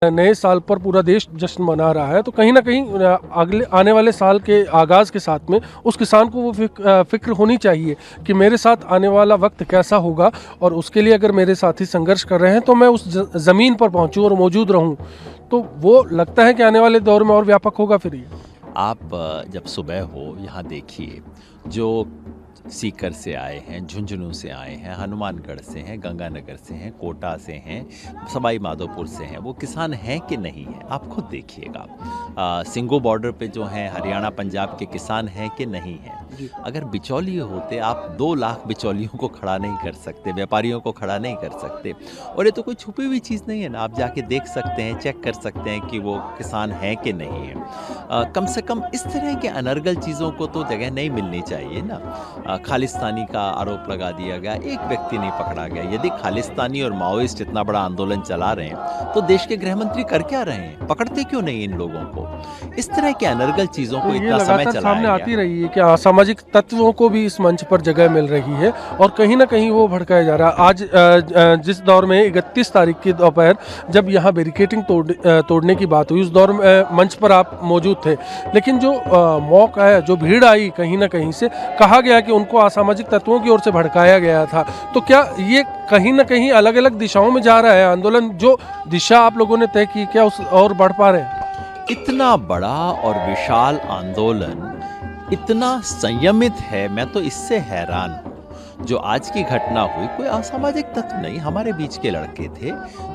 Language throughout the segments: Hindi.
नए साल पर पूरा देश जश्न मना रहा है, तो कहीं न कहीं अगले आने वाले साल के आगाज़ के साथ में उस किसान को वो फ़िक्र होनी चाहिए कि मेरे साथ आने वाला वक्त कैसा होगा और उसके लिए अगर मेरे साथी संघर्ष कर रहे हैं तो मैं उस ज़मीन पर पहुँचूँ और मौजूद रहूँ। तो वो लगता है कि आने वाले दौर में और व्यापक होगा फिर ये। आप जब सुबह हो यहाँ देखिए, जो सीकर से आए हैं, झुंझुनू से आए हैं, हनुमानगढ़ से हैं, गंगानगर से हैं, कोटा से हैं, सवाई माधोपुर से हैं, वो किसान हैं कि नहीं हैं, आप खुद देखिएगा। सिंगो बॉर्डर पे जो हैं हरियाणा पंजाब के किसान हैं कि नहीं हैं। अगर बिचौलिए होते, आप 2 लाख बिचौलियों को खड़ा नहीं कर सकते, व्यापारियों को खड़ा नहीं कर सकते। और ये तो कोई छुपी हुई चीज़ नहीं है ना, आप जाके देख सकते हैं, चेक कर सकते हैं कि वो किसान हैं कि नहीं है। कम से कम इस तरह के अनर्गल चीज़ों को तो जगह नहीं मिलनी चाहिए ना। खालिस्तानी का आरोप लगा दिया गया, एक व्यक्ति नहीं पकड़ा गया। यदि खालिस्तानी और माओइस्ट इतना बड़ा आंदोलन चला रहे हैं तो देश के गृह मंत्री कर क्या रहे हैं, पकड़ते क्यों नहीं इन लोगों को? इस तरह के अनर्गल चीजों को इतना समय चलाया सामने आती रही है कि असामाजिक तत्वों को भी इस मंच पर जगह मिल रही है और कहीं ना कहीं वो भड़काया जा रहा है। आज जिस दौर में 31 तारीख की दोपहर जब यहाँ बैरिकेडिंग तोड़ने की बात हुई, उस दौर में मंच पर आप मौजूद थे, लेकिन जो मौका है, जो भीड़ आई कहीं ना कहीं से, कहा गया कि उनको असामाजिक तत्वों की ओर से भड़काया गया था। तो क्या ये कहीं ना कहीं अलग अलग दिशाओं में जा रहा है आंदोलन? जो दिशा आप लोगों ने तय की, क्या उस और बढ़ पा रहे हैं? इतना बड़ा और विशाल आंदोलन इतना संयमित है, मैं तो इससे हैरान हूँ। जो आज की घटना हुई, कोई असामाजिक तत्व नहीं, हमारे बीच के लड़के थे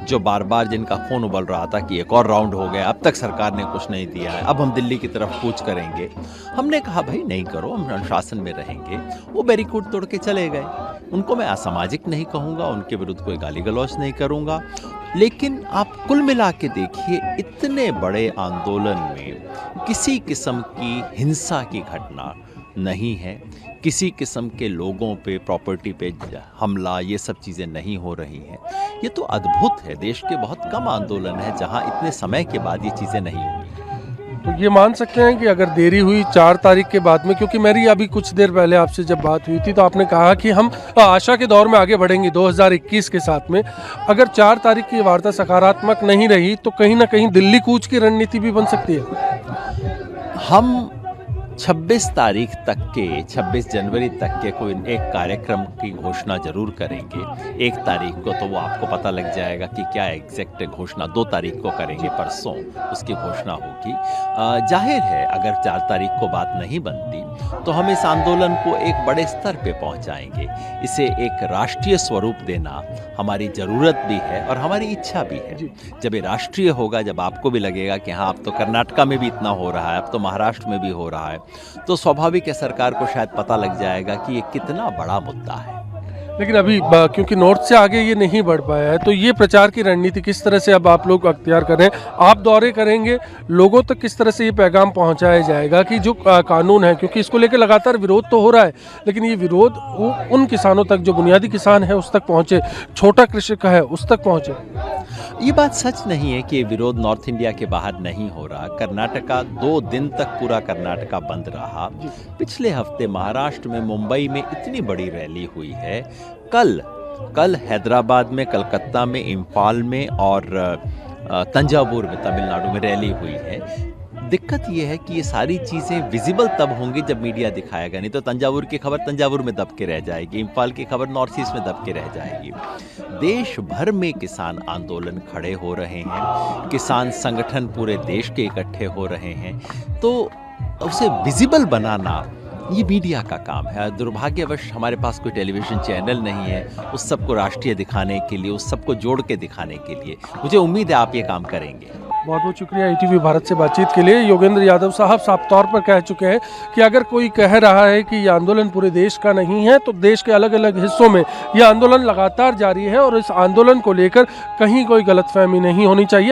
जो बार बार जिनका खून उबल रहा था कि एक और राउंड हो गया, अब तक सरकार ने कुछ नहीं दिया है, अब हम दिल्ली की तरफ कूच करेंगे। हमने कहा भाई नहीं करो, हम अनुशासन में रहेंगे। वो बैरिकेड तोड़ के चले गए। उनको मैं असामाजिक नहीं कहूँगा, उनके विरुद्ध कोई गाली गलौज नहीं करूँगा, लेकिन आप कुल मिला के देखिए, इतने बड़े आंदोलन में किसी किस्म की हिंसा की घटना नहीं है, किसी किस्म के लोगों पे, प्रॉपर्टी पे हमला, ये सब चीज़ें नहीं हो रही हैं। ये तो अद्भुत है। देश के बहुत कम आंदोलन है जहां इतने समय के बाद ये चीज़ें नहीं हुई। तो ये मान सकते हैं कि अगर देरी हुई 4 तारीख के बाद में, क्योंकि मेरी अभी कुछ देर पहले आपसे जब बात हुई थी तो आपने कहा कि हम आशा के दौर में आगे बढ़ेंगे 2021 के साथ में, अगर 4 तारीख की वार्ता सकारात्मक नहीं रही तो कहीं ना कहीं दिल्ली कूच की रणनीति भी बन सकती है। हम 26 तारीख तक के, 26 जनवरी तक के कोई एक कार्यक्रम की घोषणा जरूर करेंगे। 1 तारीख को तो वो आपको पता लग जाएगा कि क्या एग्जैक्ट घोषणा, 2 तारीख को करेंगे, परसों उसकी घोषणा होगी। जाहिर है अगर 4 तारीख को बात नहीं बनती तो हम इस आंदोलन को एक बड़े स्तर पे पहुंचाएंगे। इसे एक राष्ट्रीय स्वरूप देना हमारी ज़रूरत भी है और हमारी इच्छा भी है। जब ये राष्ट्रीय होगा, जब आपको भी लगेगा कि हाँ अब तो कर्नाटका में भी इतना हो रहा है, अब तो महाराष्ट्र में भी हो रहा है, तो स्वाभाविक है सरकार को शायद पता लग जाएगा कि ये कितना बड़ा मुद्दा है। लेकिन अभी क्योंकि नॉर्थ से आगे ये नहीं बढ़ पाया है, तो ये प्रचार की रणनीति किस तरह से अब आप लोग अख्तियार कर रहे हैं? आप दौरे करेंगे, लोगों तक किस तरह से ये पैगाम पहुंचाया जाएगा कि जो कानून है, क्योंकि इसको लेकर लगातार विरोध तो हो रहा है, लेकिन ये विरोध उन किसानों तक जो बुनियादी किसान है उस तक पहुंचे, छोटा कृषक है उस तक पहुंचे? ये बात सच नहीं है कि विरोध नॉर्थ इंडिया के बाहर नहीं हो रहा। कर्नाटका 2 दिन तक पूरा कर्नाटका बंद रहा। पिछले हफ्ते महाराष्ट्र में, मुंबई में इतनी बड़ी रैली हुई है। कल हैदराबाद में, कलकत्ता में, इम्फाल में और तंजावुर में, तमिलनाडु में रैली हुई है। दिक्कत यह है कि ये सारी चीज़ें विजिबल तब होंगी जब मीडिया दिखाएगा, नहीं तो तंजावुर की खबर तंजावुर में दब के रह जाएगी, इम्फाल की खबर नॉर्थ ईस्ट में दब के रह जाएगी। देश भर में किसान आंदोलन खड़े हो रहे हैं, किसान संगठन पूरे देश के इकट्ठे हो रहे हैं, तो उसे विजिबल बनाना ये मीडिया का काम है। दुर्भाग्यवश हमारे पास कोई टेलीविज़न चैनल नहीं है उस सबको राष्ट्रीय दिखाने के लिए, उस सबको जोड़ के दिखाने के लिए। मुझे उम्मीद है आप ये काम करेंगे। बहुत बहुत शुक्रिया ईटीवी भारत से बातचीत के लिए। योगेंद्र यादव साहब साफ तौर पर कह चुके हैं कि अगर कोई कह रहा है कि ये आंदोलन पूरे देश का नहीं है, तो देश के अलग अलग हिस्सों में ये आंदोलन लगातार जारी है और इस आंदोलन को लेकर कहीं कोई गलतफहमी नहीं होनी चाहिए।